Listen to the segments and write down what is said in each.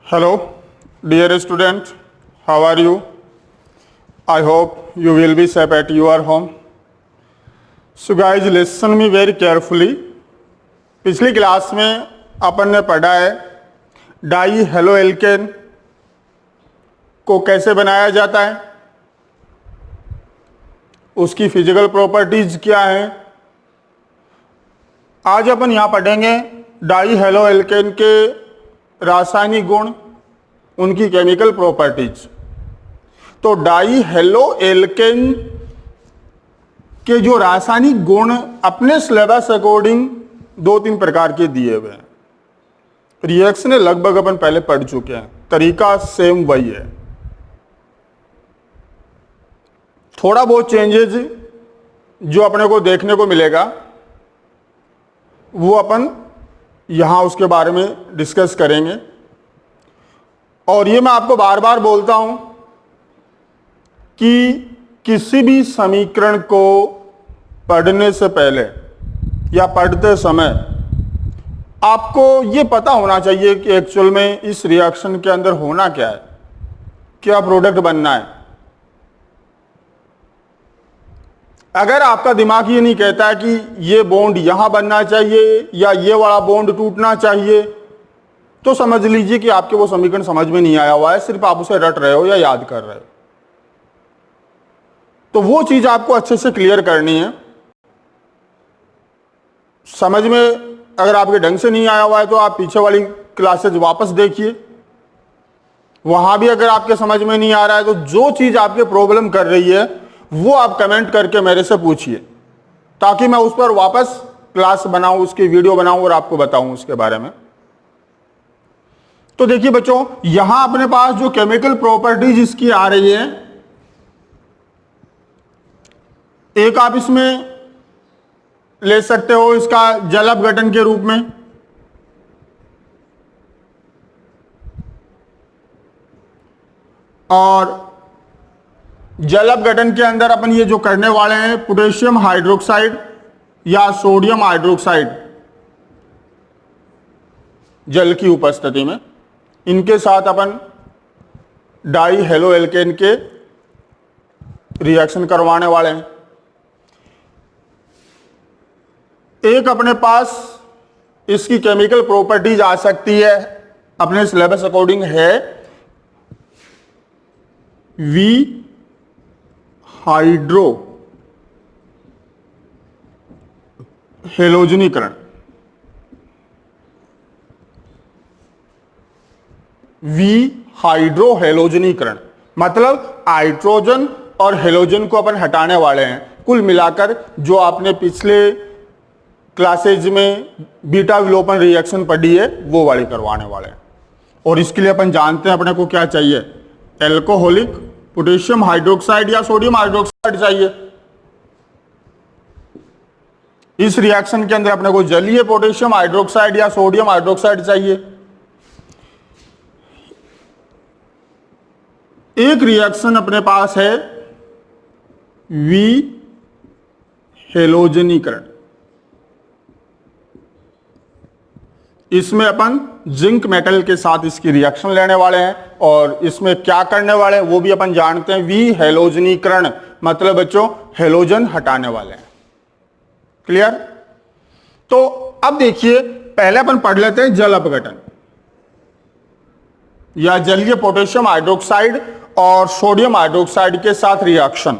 Hello, dear student, how are you? I hope you will be safe at your home. So guys, listen me very carefully. पिछली class में अपन ने पढ़ा है die halo alkane को कैसे बनाया जाता है, उसकी फिजिकल प्रॉपर्टीज क्या है। आज अपन यहाँ पढ़ेंगे डाई हेलो एल्केन के रासायनिक गुण, उनकी केमिकल प्रॉपर्टीज। तो डाई हेलो एल्केन के जो रासायनिक गुण अपने सिलेबस अकॉर्डिंग 2-3 प्रकार के दिए हुए हैं। रिएक्शन लगभग अपन पहले पढ़ चुके हैं, तरीका सेम वही है। थोड़ा बहुत चेंजेस जो अपने को देखने को मिलेगा वो अपन यहां उसके बारे में डिस्कस करेंगे। और ये मैं आपको बार बार बोलता हूं कि किसी भी समीकरण को पढ़ने से पहले या पढ़ते समय आपको ये पता होना चाहिए कि एक्चुअल में इस रिएक्शन के अंदर होना क्या है, क्या प्रोडक्ट बनना है। अगर आपका दिमाग ये नहीं कहता है कि ये बॉन्ड यहां बनना चाहिए या ये वाला बॉन्ड टूटना चाहिए, तो समझ लीजिए कि आपके वो समीकरण समझ में नहीं आया हुआ है, सिर्फ आप उसे रट रहे हो या याद कर रहे हो। तो वो चीज आपको अच्छे से क्लियर करनी है। समझ में अगर आपके ढंग से नहीं आया हुआ है तो आप पीछे वाली क्लासेस वापस देखिए, वहां भी अगर आपके समझ में नहीं आ रहा है तो जो चीज आपके प्रॉब्लम कर रही है वो आप कमेंट करके मेरे से पूछिए, ताकि मैं उस पर वापस क्लास बनाऊं, उसकी वीडियो बनाऊं और आपको बताऊं उसके बारे में। तो देखिए बच्चों, यहां अपने पास जो केमिकल प्रॉपर्टीज इसकी आ रही है, एक आप इसमें ले सकते हो इसका जल अपघटन के रूप में। और जल अपघटन के अंदर अपन ये जो करने वाले हैं पोटेशियम हाइड्रोक्साइड या सोडियम हाइड्रोक्साइड जल की उपस्थिति में, इनके साथ अपन डाई हेलो एल्केन के रिएक्शन करवाने वाले हैं। एक अपने पास इसकी केमिकल प्रॉपर्टीज आ सकती है अपने सिलेबस अकॉर्डिंग है वी हाइड्रो हेलोजनीकरण। वी हाइड्रो हेलोजनीकरण मतलब हाइड्रोजन और हेलोजन को अपन हटाने वाले हैं। कुल मिलाकर जो आपने पिछले क्लासेज में बीटा विलोपन रिएक्शन पढ़ी है वो वाली करवाने वाले हैं। और इसके लिए अपन जानते हैं अपने को क्या चाहिए, एल्कोहलिक पोटेशियम हाइड्रोक्साइड या सोडियम हाइड्रोक्साइड चाहिए। इस रिएक्शन के अंदर अपने को जलीय पोटेशियम हाइड्रोक्साइड या सोडियम हाइड्रोक्साइड चाहिए। एक रिएक्शन अपने पास है वी हेलोजनीकरण। इसमें अपन जिंक मेटल के साथ इसकी रिएक्शन लेने वाले हैं और इसमें क्या करने वाले हैं वो भी अपन जानते हैं। वी हेलोजनीकरण मतलब बच्चों हेलोजन हटाने वाले हैं। क्लियर? तो अब देखिए, पहले अपन पढ़ लेते हैं जल अपघटन या जलीय पोटेशियम हाइड्रोक्साइड और सोडियम हाइड्रोक्साइड के साथ रिएक्शन।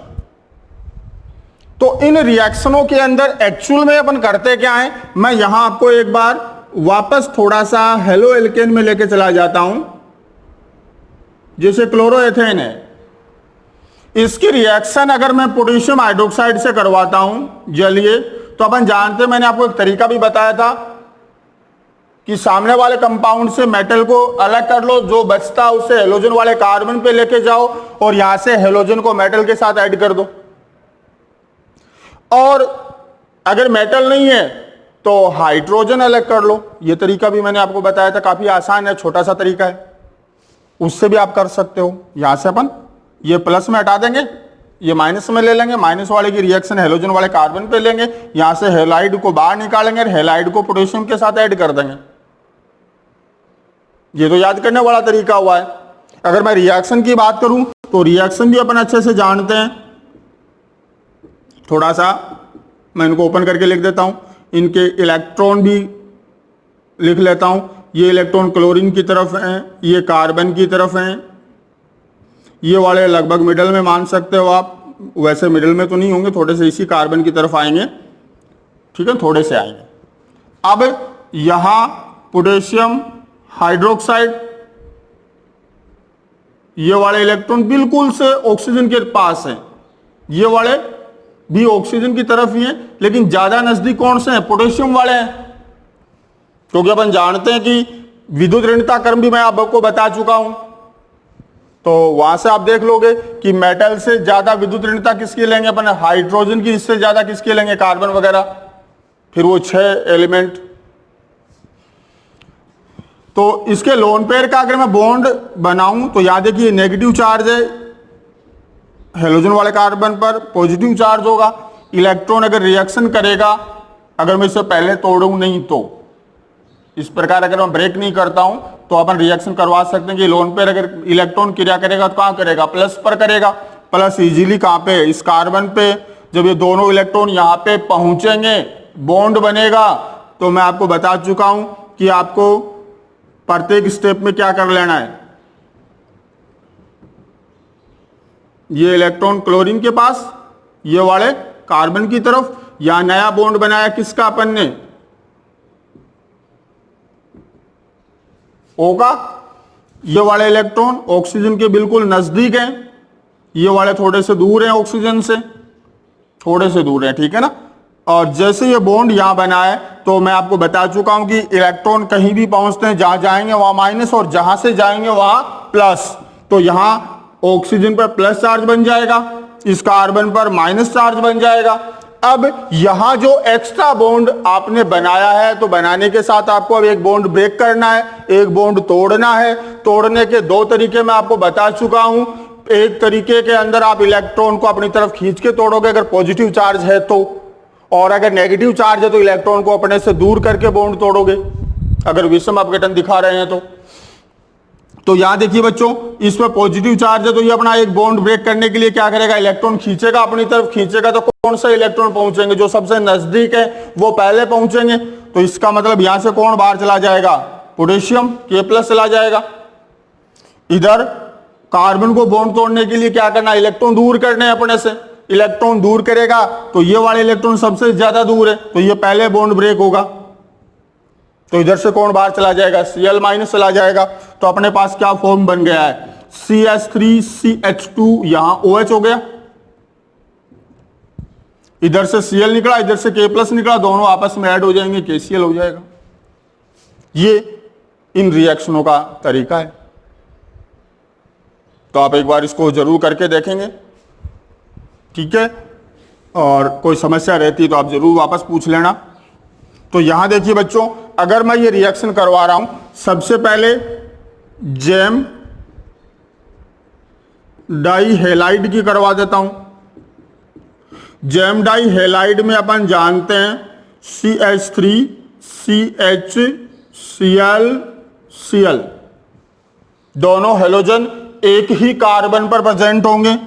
तो इन रिएक्शनों के अंदर एक्चुअल में अपन करते क्या है, मैं यहां आपको एक बार वापस थोड़ा सा हेलो एल्केन में लेके चला जाता हूं। जैसे क्लोरोएथेन है, इसकी रिएक्शन अगर मैं पोटेशियम हाइड्रोक्साइड से करवाता हूं जलीय, तो अपन जानते हैं, मैंने आपको एक तरीका भी बताया था कि सामने वाले कंपाउंड से मेटल को अलग कर लो, जो बचता उसे हेलोजन वाले कार्बन पे लेके जाओ और यहां से हेलोजन को मेटल के साथ ऐड कर दो। और अगर मेटल नहीं है तो हाइड्रोजन अलग कर लो। यह तरीका भी मैंने आपको बताया था, काफी आसान है, छोटा सा तरीका है, उससे भी आप कर सकते हो। यहां से अपन ये प्लस में हटा देंगे, ये माइनस में ले लेंगे, माइनस वाले की रिएक्शन हेलोजन वाले कार्बन पे लेंगे, यहां से हेलाइड को बाहर निकालेंगे और हेलाइड को पोटेशियम के साथ ऐड कर देंगे। ये तो याद करने वाला तरीका हुआ है। अगर मैं रिएक्शन की बात करूं तो रिएक्शन भी अपन अच्छे से जानते हैं। थोड़ा सा मैं इनको ओपन करके लिख देता हूं, इनके इलेक्ट्रॉन भी लिख लेता हूं। ये इलेक्ट्रॉन क्लोरीन की तरफ हैं, ये कार्बन की तरफ हैं, ये वाले लगभग मिडल में मान सकते हो आप, वैसे मिडल में तो नहीं होंगे, थोड़े से इसी कार्बन की तरफ आएंगे, ठीक है, थोड़े से आएंगे। अब यहां पोटेशियम हाइड्रोक्साइड, ये वाले इलेक्ट्रॉन बिल्कुल से ऑक्सीजन के पास हैं, ये वाले भी ऑक्सीजन की तरफ ही हैं, लेकिन ज्यादा नजदीक कौन से हैं? पोटेशियम वाले हैं, क्योंकि अपन जानते हैं कि विद्युत ऋणता क्रम भी मैं आपको बता चुका हूं। तो वहां से आप देख लोगे कि मेटल से ज्यादा विद्युत ऋणता किसकी लेंगे अपन? हाइड्रोजन की। इससे ज्यादा किसकी लेंगे? कार्बन वगैरह। फिर वो 6 एलिमेंट। तो इसके लोन पेयर का अगर मैं बॉन्ड बनाऊं तो याद है कि ये नेगेटिव चार्ज है हेलोजन वाले कार्बन पर, पॉजिटिव चार्ज होगा। इलेक्ट्रॉन अगर रिएक्शन करेगा, अगर मैं इससे पहले तोड़ूं नहीं तो, इस प्रकार अगर मैं ब्रेक नहीं करता हूं तो अपन रिएक्शन करवा सकते हैं कि लोन पेयर अगर इलेक्ट्रॉन क्रिया करेगा तो कहां करेगा? प्लस पर करेगा। प्लस इजीली कहां पे? इस कार्बन पे। जब ये दोनों इलेक्ट्रॉन यहां पे पहुंचेंगे, बॉन्ड बनेगा। तो मैं आपको बता चुका हूं कि आपको प्रत्येक स्टेप में क्या कर लेना है। ये इलेक्ट्रॉन क्लोरीन के पास, ये वाले कार्बन की तरफ। यहां नया बॉन्ड बनाया किसका? अपन ने O का। ये वाले इलेक्ट्रॉन ऑक्सीजन के बिल्कुल नजदीक हैं, ये वाले थोड़े से दूर हैं, ऑक्सीजन से थोड़े से दूर हैं, ठीक है ना। और जैसे ये बॉन्ड यहां बना है तो मैं आपको बता चुका हूं कि इलेक्ट्रॉन कहीं भी पहुंचते हैं, जहां जाएंगे वहां माइनस और जहां से जाएंगे वहां प्लस। तो यहां ऑक्सीजन पर प्लस चार्ज बन जाएगा, इस कार्बन पर माइनस चार्ज बन जाएगा। अब यहां जो एक्स्ट्रा बॉन्ड आपने बनाया है, तो बनाने के साथ आपको अब एक बॉन्ड ब्रेक करना है, एक बॉन्ड तोड़ना है। तोड़ने के 2 तरीके मैं आपको बता चुका हूं। एक तरीके के अंदर आप इलेक्ट्रॉन को अपनी तरफ खींच के तोड़ोगे अगर पॉजिटिव चार्ज है तो, और अगर नेगेटिव चार्ज है तो इलेक्ट्रॉन को अपने से दूर करके बॉन्ड तोड़ोगे, अगर विषम अपघटन दिखा रहे हैं तो यहां देखिए बच्चों, इसमें पॉजिटिव चार्ज है तो ये अपना एक बॉन्ड ब्रेक करने के लिए क्या करेगा? इलेक्ट्रॉन खींचेगा अपनी तरफ। खींचेगा तो कौन सा इलेक्ट्रॉन पहुंचेंगे? जो सबसे नजदीक है वो पहले पहुंचेंगे। तो इसका मतलब यहां से कौन बाहर चला जाएगा? पोटेशियम K+ चला जाएगा। इधर कार्बन को बॉन्ड तोड़ने के लिए क्या करना? इलेक्ट्रॉन दूर करने अपने से। इलेक्ट्रॉन दूर करेगा तो ये वाले इलेक्ट्रॉन सबसे ज्यादा दूर है, तो ये पहले बॉन्ड ब्रेक होगा। तो इधर से कौन बाहर चला जाएगा? Cl- चला जाएगा। तो अपने पास क्या फॉर्म बन गया है? CH3CH2, यहां OH हो गया। इधर से Cl निकला, इधर से K+ निकला, दोनों आपस में ऐड हो जाएंगे, KCl हो जाएगा। ये इन रिएक्शनों का तरीका है। तो आप एक बार इसको जरूर करके देखेंगे, ठीक है। और कोई समस्या रहती तो आप जरूर वापस पूछ लेना। तो यहां देखिए बच्चों, अगर मैं ये रिएक्शन करवा रहा हूं, सबसे पहले जेम डाई हेलाइड की करवा देता हूं। जेम डाई हेलाइड में अपन जानते हैं CH3CHClCl, दोनों हेलोजन एक ही कार्बन पर प्रेजेंट होंगे।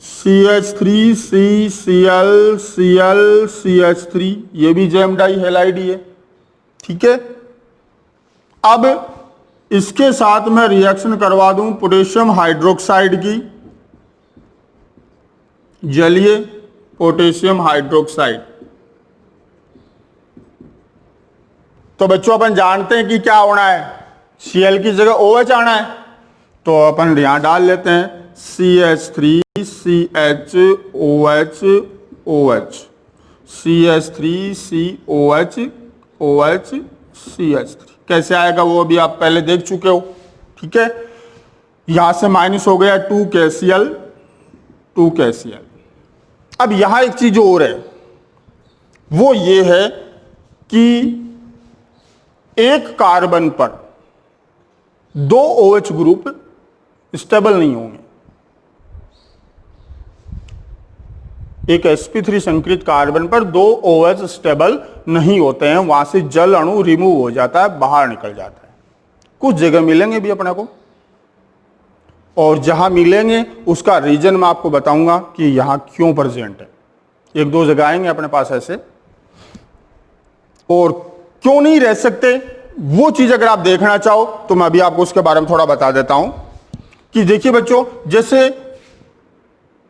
CH3CClClCH3, ये भी जेम डाई हेलाइड ही है, ठीक है। अब इसके साथ मैं रिएक्शन करवा दूं पोटेशियम हाइड्रोक्साइड की, जलीय पोटेशियम हाइड्रोक्साइड। तो बच्चों अपन जानते हैं कि क्या होना है? Cl की जगह OH आना है, तो अपन यहां डाल लेते हैं CH3CHOHOH, CH3COHOHCH3। कैसे आएगा वो अभी आप पहले देख चुके हो, ठीक है। यहां से माइनस हो गया 2KCl। अब यहां एक चीज और है, वो ये है कि एक कार्बन पर 2 OH ग्रुप स्टेबल नहीं होंगे। एक sp3 संकरित कार्बन पर 2 OH स्टेबल नहीं होते हैं, वहां से जल अणु रिमूव हो जाता है, बाहर निकल जाता है। कुछ जगह मिलेंगे भी अपने को, और जहां मिलेंगे उसका रीजन मैं आपको बताऊंगा कि यहां क्यों प्रेजेंट है। एक दो जगह आएंगे अपने पास ऐसे, और क्यों नहीं रह सकते वो चीज अगर आप देखना चाहो तो मैं अभी आपको उसके बारे में थोड़ा बता देता हूं। कि देखिए बच्चों, जैसे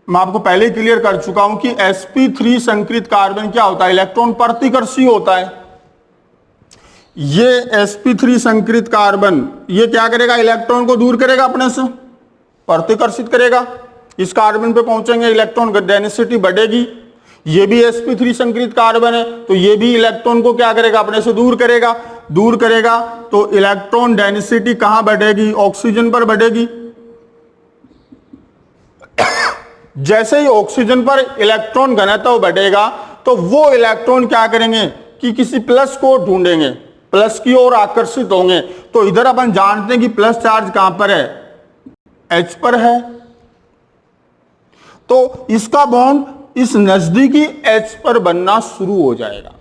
मैं आपको पहले ही क्लियर कर चुका हूं कि sp3 संकृत कार्बन क्या होता है, इलेक्ट्रॉन प्रतिकर्षी होता है। ये sp3 संकृत कार्बन ये क्या करेगा, इलेक्ट्रॉन को दूर करेगा, अपने से प्रतिकर्षित करेगा। इस कार्बन पे पहुंचेंगे, इलेक्ट्रॉन डेंसिटी बढ़ेगी। ये भी sp3 संकृत कार्बन है, तो ये भी इलेक्ट्रॉन को क्या करेगा, अपने से दूर करेगा। दूर करेगा तो इलेक्ट्रॉन डेंसिटी कहां बढ़ेगी, ऑक्सीजन पर बढ़ेगी। जैसे ही ऑक्सीजन पर इलेक्ट्रॉन घनत्व बढ़ेगा तो वो इलेक्ट्रॉन क्या करेंगे कि किसी प्लस को ढूंढेंगे, प्लस की ओर आकर्षित होंगे। तो इधर अपन जानते हैं कि प्लस चार्ज कहां पर है, H पर है, तो इसका बॉन्ड इस नजदीकी H पर बनना शुरू हो जाएगा।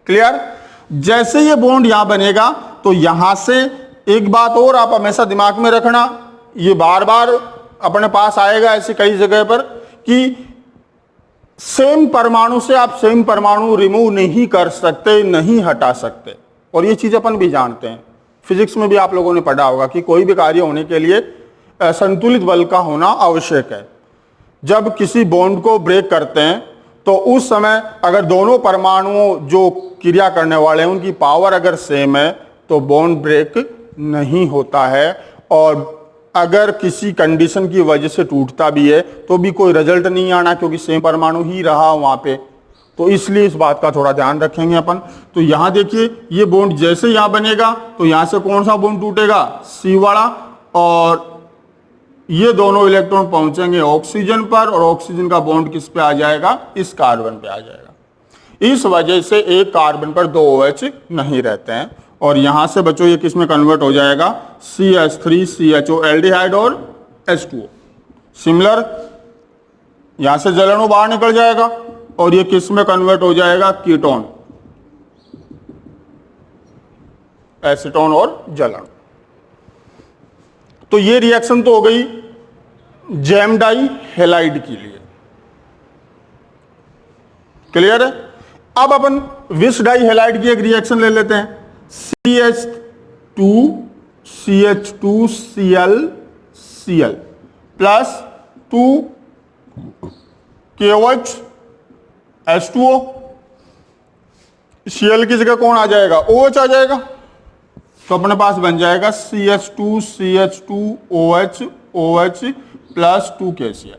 क्लियर? जैसे ये बॉन्ड यहां बनेगा तो यहां से एक बात और आप हमेशा दिमाग में रखना, ये बार बार अपने पास आएगा ऐसी कई जगह पर, कि सेम परमाणु से आप सेम परमाणु रिमूव नहीं कर सकते, नहीं हटा सकते। और ये चीज अपन भी जानते हैं, फिजिक्स में भी आप लोगों ने पढ़ा होगा कि कोई भी कार्य होने के लिए संतुलित बल का होना आवश्यक है। जब किसी बॉन्ड को ब्रेक करते हैं तो उस समय अगर दोनों परमाणुओं जो क्रिया करने वाले हैं उनकी पावर अगर सेम है तो बॉन्ड ब्रेक नहीं होता है। और अगर किसी कंडीशन की वजह से टूटता भी है तो भी कोई रिजल्ट नहीं आना, क्योंकि सेम परमाणु ही रहा वहां पे। तो इसलिए इस बात का थोड़ा ध्यान रखेंगे अपन। तो यहां देखिए, ये बॉन्ड जैसे यहां बनेगा तो यहां से कौन सा बॉन्ड टूटेगा, C वाला, और ये दोनों इलेक्ट्रॉन पहुंचेंगे ऑक्सीजन पर, और ऑक्सीजन का बॉन्ड किस पे आ जाएगा, इस कार्बन पे आ जाएगा। इस वजह से एक कार्बन पर दो OH नहीं रहते हैं। और यहां से बच्चों ये किस में कन्वर्ट हो जाएगा, CH3 CHO एल्डिहाइड और H2O। सिमिलर यहां से जलन बाहर निकल जाएगा और ये किस में कन्वर्ट हो जाएगा, कीटोन, एसीटोन और जलन। तो ये रिएक्शन तो हो गई जैम डाई हैलाइड के लिए। क्लियर है? अब अपन विस डाई हैलाइड की एक रिएक्शन ले लेते हैं। CH2 CH2Cl Cl plus 2 KOH H2O। Cl की जगह कौन आ जाएगा, OH आ जाएगा। तो अपने पास बन जाएगा CH2 CH2OH OH plus 2 KCl।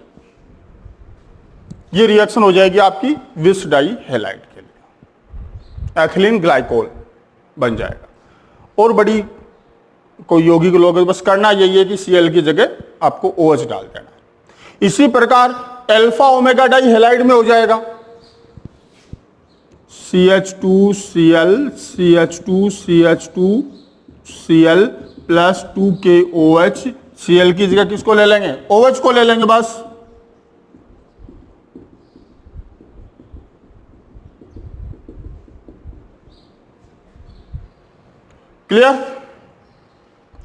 ये रिएक्शन हो जाएगी आपकी विस डाई हैलाइड के लिए, एथिलीन ग्लाइकोल बन जाएगा। और बड़ी कोई यौगिक लोग बस करना यही है कि Cl की जगह आपको OH डाल देना। इसी प्रकार अल्फा ओमेगा डाई हैलाइड में हो जाएगा CH2Cl CH2 CH2Cl plus 2 KOH। Cl की जगह किसको ले लेंगे, OH को ले लेंगे बस। क्लियर?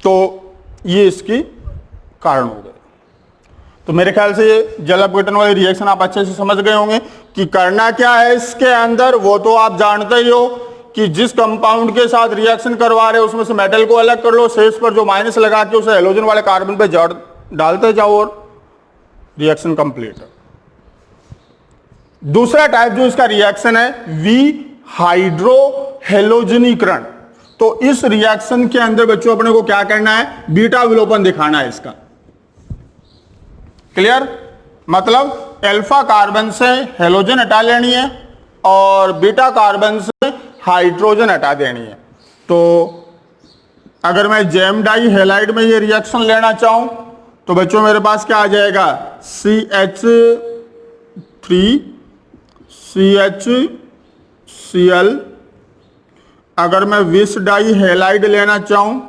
तो ये इसकी कारण हो गए। तो मेरे ख्याल से ये जल अपघटन वाली रिएक्शन आप अच्छे से समझ गए होंगे कि करना क्या है इसके अंदर। वो तो आप जानते ही हो कि जिस कंपाउंड के साथ रिएक्शन करवा रहे हो उसमें से मेटल को अलग कर लो, शेष पर जो माइनस लगा के उसे हेलोजन वाले कार्बन पे जड़ डालते जाओ और रिएक्शन कंप्लीट। दूसरा टाइप जो इसका रिएक्शन है विहाइड्रोहेलोजनीकरण। तो इस रिएक्शन के अंदर बच्चों अपने को क्या करना है, बीटा विलोपन दिखाना है इसका। क्लियर? मतलब अल्फा कार्बन से हेलोजन हटा लेनी है और बीटा कार्बन से हाइड्रोजन हटा देनी है। तो अगर मैं जैम डाई हैलाइड में ये रिएक्शन लेना चाहूं तो बच्चों मेरे पास क्या आ जाएगा, CH3 CHCl। अगर मैं विस डाई हैलाइड लेना चाहूं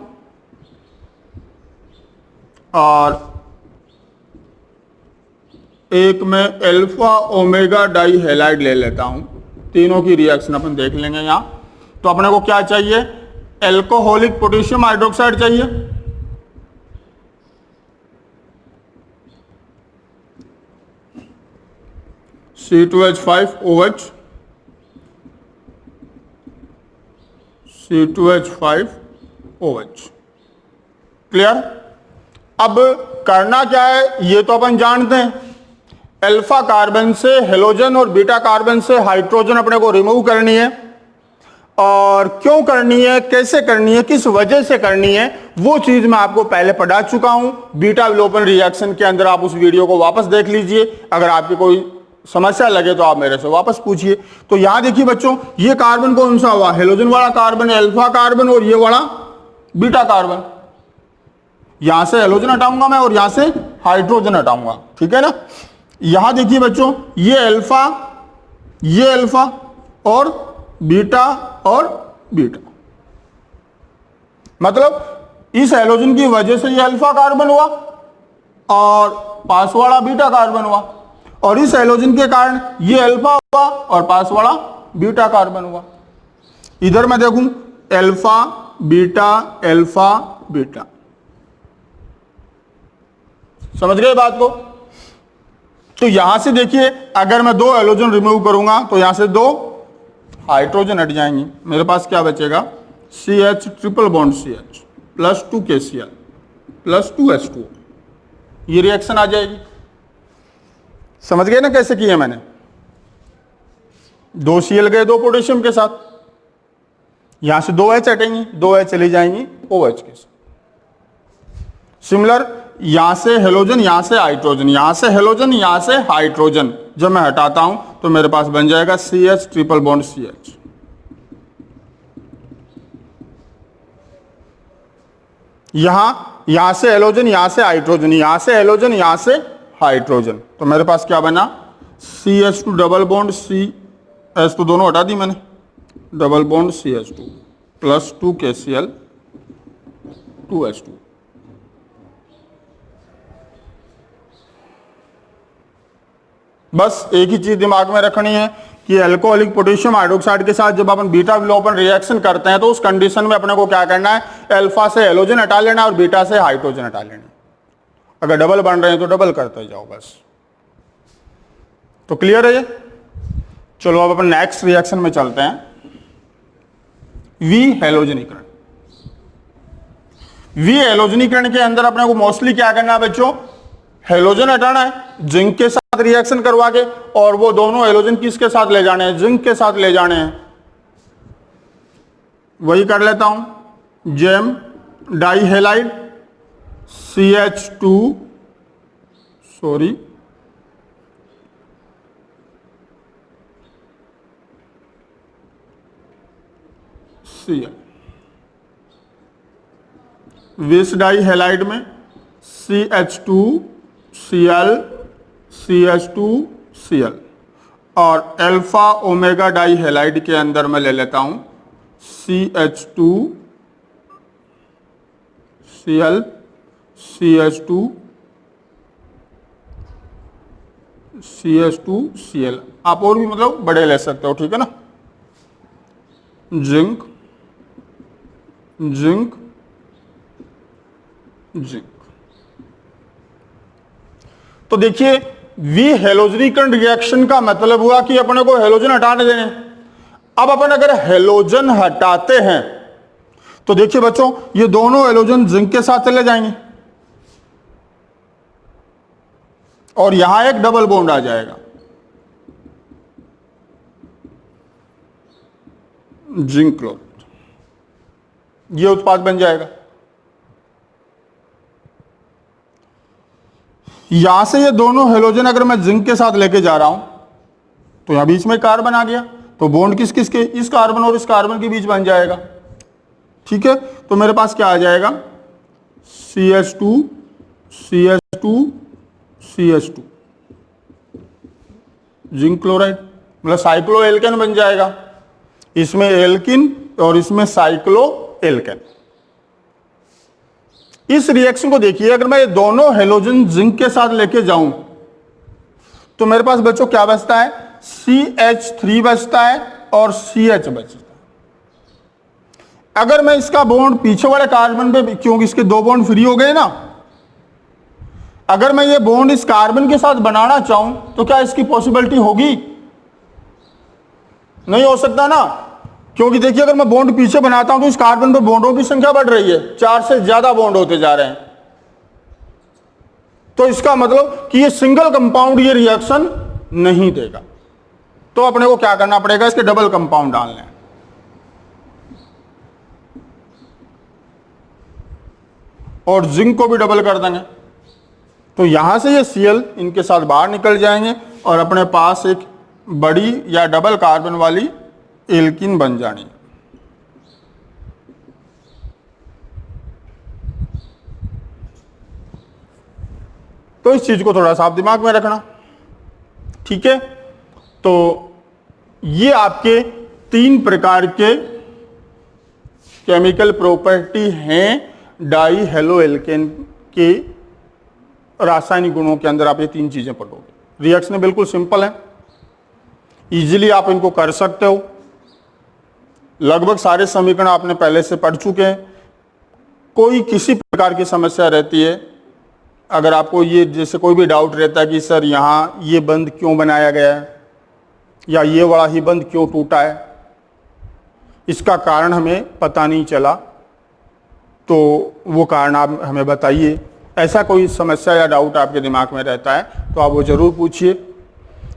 और एक में अल्फा ओमेगा डाई हैलाइड ले लेता हूं, तीनों की रिएक्शन अपन देख लेंगे यहां। तो अपने को क्या चाहिए, एल्कोहलिक पोटेशियम हाइड्रोक्साइड चाहिए, C2H5OH, C2H5OH। क्लियर? अब करना क्या है ये तो अपन जानते हैं, अल्फा कार्बन से हेलोजन और बीटा कार्बन से हाइड्रोजन अपने को रिमूव करनी है। और क्यों करनी है, कैसे करनी है, किस वजह से करनी है, वो चीज मैं आपको पहले पढ़ा चुका हूं बीटा विलोपन रिएक्शन के अंदर। आप उस वीडियो को वापस देख लीजिए, अगर आपकी कोई समस्या लगे तो आप मेरे से वापस पूछिए। तो यहां देखिए बच्चों, ये कार्बन कौन सा हुआ, हेलोजन वाला कार्बन अल्फा कार्बन, और ये वाला बीटा कार्बन। यहां से हेलोजन हटाऊंगा मैं और यहां से हाइड्रोजन हटाऊंगा, ठीक है ना। यहां देखिए बच्चों, ये अल्फा और बीटा और बीटा, मतलब इस हेलोजन की वजह से ये अल्फा कार्बन हुआ और पास वाला बीटा कार्बन हुआ, और इस हेलोजन के कारण ये अल्फा हुआ और पास वाला बीटा कार्बन हुआ। इधर मैं देखूं अल्फा बीटा, समझ गए बात को। तो यहां से देखिए, अगर मैं 2 हेलोजन रिमूव करूंगा तो यहां से 2 हाइड्रोजन हट जाएंगे, मेरे पास क्या बचेगा, CH triple bond CH plus 2 KCl plus 2H2। ये रिएक्शन आ जाएगी। समझ गए ना कैसे किया मैंने, 2 Cl गए 2 पोटेशियम के साथ, यहां से 2 H हटेंगी, 2 H चली जाएंगी OH के साथ। सिमिलर यहां से हेलोजन, यहां से हाइड्रोजन, यहां से हेलोजन, यहां से हाइड्रोजन जब मैं हटाता हूं तो मेरे पास बन जाएगा CH ट्रिपल बॉन्ड CH। यहां से हेलोजन, यहां से हाइड्रोजन, यहां से हेलोजन, यहां से हाइड्रोजन, तो मेरे पास क्या बना, CH2 डबल बॉन्ड CH, तो दोनों हटा दी मैंने, double bond CH2 plus 2 KCl 2H2। बस एक ही चीज दिमाग में रखनी है कि अल्कोहलिक पोटेशियम हाइड्रोक्साइड के साथ जब अपन बीटा विलोपन रिएक्शन करते हैं तो उस कंडीशन में अपने को क्या करना है, अल्फा से हेलोजन हटा लेना और बीटा से हाइड्रोजन हटा लेना। अगर डबल बन रहे हैं तो डबल करते जाओ बस। तो क्लियर है ये। चलो अब अपन नेक्स्ट रिएक्शन में चलते हैं, वी हेलोजनीकरण। वी हेलोजनीकरण के अंदर अपने को मोस्टली क्या करना है बच्चों, हेलोजन हटाना है जिंक के साथ रिएक्शन करवा के, और वो दोनों हेलोजन किसके साथ ले जाने हैं, जिंक के साथ ले जाने हैं। वही कर लेता हूं, gem dihalide CH2 Cl, vic dihalide में CH2Cl CH2Cl, और अल्फा ओमेगा डाई हेलाइड के अंदर मैं ले लेता हूं CH2Cl CH2Cl। आप और भी मतलब बड़े ले सकते हो, ठीक है ना। Zinc zinc zinc. तो देखिए वी हेलोजनीकरण रिएक्शन का मतलब हुआ कि अपने को हेलोजन हटाने देने। अब अपन अगर हेलोजन हटाते हैं तो देखिए बच्चों, ये दोनों हेलोजन जिंक के साथ चले जाएंगे और यहां एक डबल बॉन्ड आ जाएगा, जिंक क्लोराइड, ये उत्पाद बन जाएगा। यहां से ये दोनों हेलोजन अगर मैं जिंक के साथ लेके जा रहा हूं तो यहां बीच में कार्बन आ गया, तो बॉन्ड किस किस के, इस कार्बन और इस कार्बन के बीच बन जाएगा, ठीक है। तो मेरे पास क्या आ जाएगा, CH2 जिंक क्लोराइड, मतलब साइक्लो एल्केन बन जाएगा। इसमें एल्किन और इसमें साइक्लो एल्केन। इस रिएक्शन को देखिए, अगर मैं ये दोनों हेलोजन जिंक के साथ लेके जाऊं तो मेरे पास बच्चों क्या बचता है, CH3 बचता है और CH बचता है। अगर मैं इसका बॉन्ड पीछे वाले कार्बन पे, क्योंकि इसके 2 बॉन्ड फ्री हो गए ना, अगर मैं ये बॉन्ड इस कार्बन के साथ बनाना चाहूं तो क्या इसकी पॉसिबिलिटी होगी? नहीं हो सकता ना, क्योंकि देखिए अगर मैं बॉन्ड पीछे बनाता हूं तो इस कार्बन पे बॉन्डों की संख्या बढ़ रही है, 4 से ज्यादा बॉन्ड होते जा रहे हैं। तो इसका मतलब कि ये सिंगल कंपाउंड ये रिएक्शन नहीं देगा। तो अपने को क्या करना पड़ेगा, इसके डबल कंपाउंड डालने हैं। और जिंक को भी डबल कर देंगे, तो यहां से ये Cl इनके साथ बाहर निकल जाएंगे और अपने पास एक बड़ी या डबल कार्बन वाली एल्कीन बन जानी। तो इस चीज को थोड़ा सा आप दिमाग में रखना, ठीक है। तो ये आपके 3 प्रकार के केमिकल प्रॉपर्टी हैं डाई हेलो एल्केन के रासायनिक गुणों के अंदर। आप ये 3 चीजें पढ़ोगे। रिएक्शन बिल्कुल सिंपल है, इजीली आप इनको कर सकते हो। लगभग सारे समीकरण आपने पहले से पढ़ चुके हैं। कोई किसी प्रकार की समस्या रहती है, अगर आपको ये जैसे कोई भी डाउट रहता है कि सर यहाँ ये बंध क्यों बनाया गया है या ये वाला ही बंध क्यों टूटा है, इसका कारण हमें पता नहीं चला, तो वो कारण आप हमें बताइए। ऐसा कोई समस्या या डाउट आपके दिमाग में रहता है तो आप वो ज़रूर पूछिए,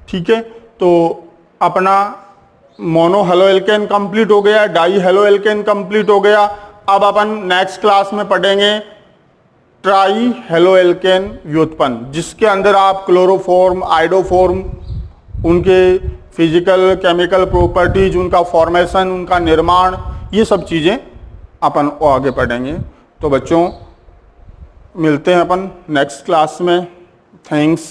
ठीक है। तो अपना मोनो हेलो एल्केन कंप्लीट हो गया, डाई हेलो एल्केन कंप्लीट हो गया। अब अपन नेक्स्ट क्लास में पढ़ेंगे ट्राई हेलो एल्केन व्युत्पन्न, जिसके अंदर आप क्लोरोफॉर्म, आइडोफॉर्म, उनके फिजिकल केमिकल प्रॉपर्टीज, उनका फॉर्मेशन, उनका निर्माण, ये सब चीज़ें अपन आगे पढ़ेंगे। तो बच्चों मिलते हैं अपन नेक्स्ट क्लास में। थैंक्स।